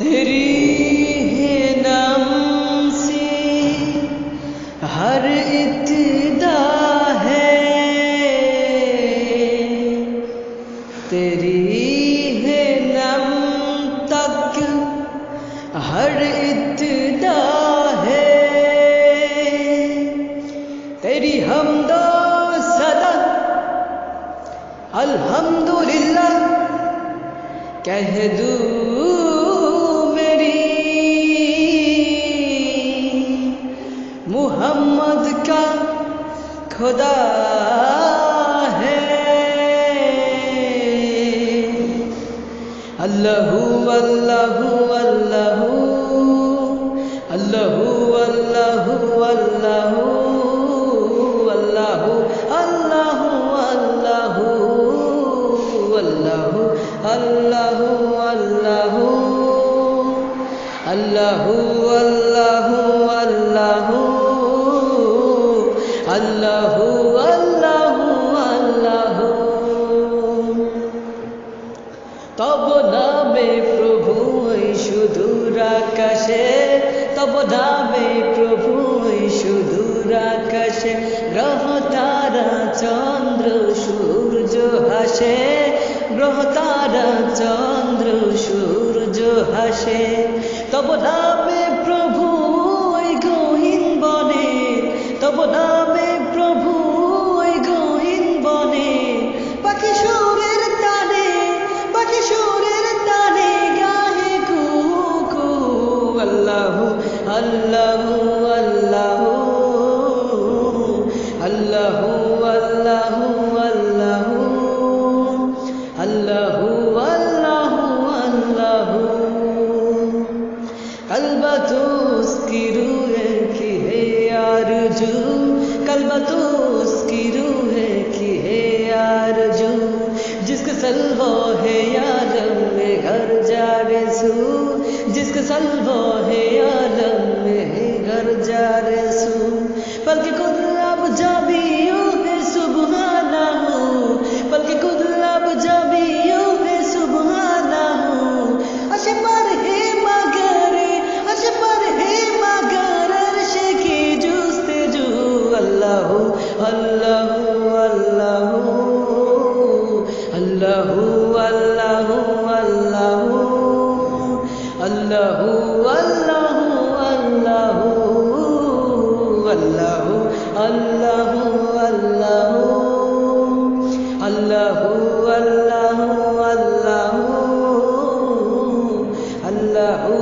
तेरी है नाम से हर इब्तिदा है, तेरी है नाम तक हर इब्तिदा है। तेरी हमदो सदा अल्हम्दुलिल्लाह कह दूं मुहम्मद का खुदा है। अल्लाहू अल्लाहू अल्लाहू अल्लाहू अल्लाहू अल्लाहू अल्लाहू अल्लाहू अल्लाहू अल्लाहू अल्लाहू अल्लाहू अल्लाहू अल्लाहू अल्लाहू अल्लाहू अल्लाहू अल्लाहू। तब नामे प्रभु সুদূর আকাশে, তব নামে প্রভু সুদূর আকাশে গ্রহ তারা চন্দ্র সূর্য হাসে, গ্রহ তারা চন্দ্র সূর্য হাসে। তব নামে প্রভু গহীন বনে, তব নামে প্রভু গহীন বনে পাখি সুরের তানে, পাখি সুরের তানে গাহে কুহু কুহু। আল্লাহু আল্লাহু আল্লাহু আল্লাহু আল্লাহু আল্লাহু আল্লাহু আল্লাহু আল্লাহু। कल्बा तो उसकी रूह की है आरज़ू, कल्बा तो उसकी रूह की है आरज़ू, जिसका सल्वो है आलम में घर जा रसू, जिसका सल्वो है आलम में घर जा रसू। बल्कि खुद अब जाबियो है सुबहानहू, बल्कि खुद अब जाबियो है सुबहानहू। अशे पर है मगर, अशे पर है मगर अर्शे की जुस्तजू। अल्लाहू अल्लाहू अल्लाहू अल्लाहू अल्लाहू अल्लाहू अल्लाहू अल्लाहू अल्लाहू अल्लाहू अल्लाहू अल्लाहू अल्लाहू अल्लाहू अल्लाहू अल्लाहू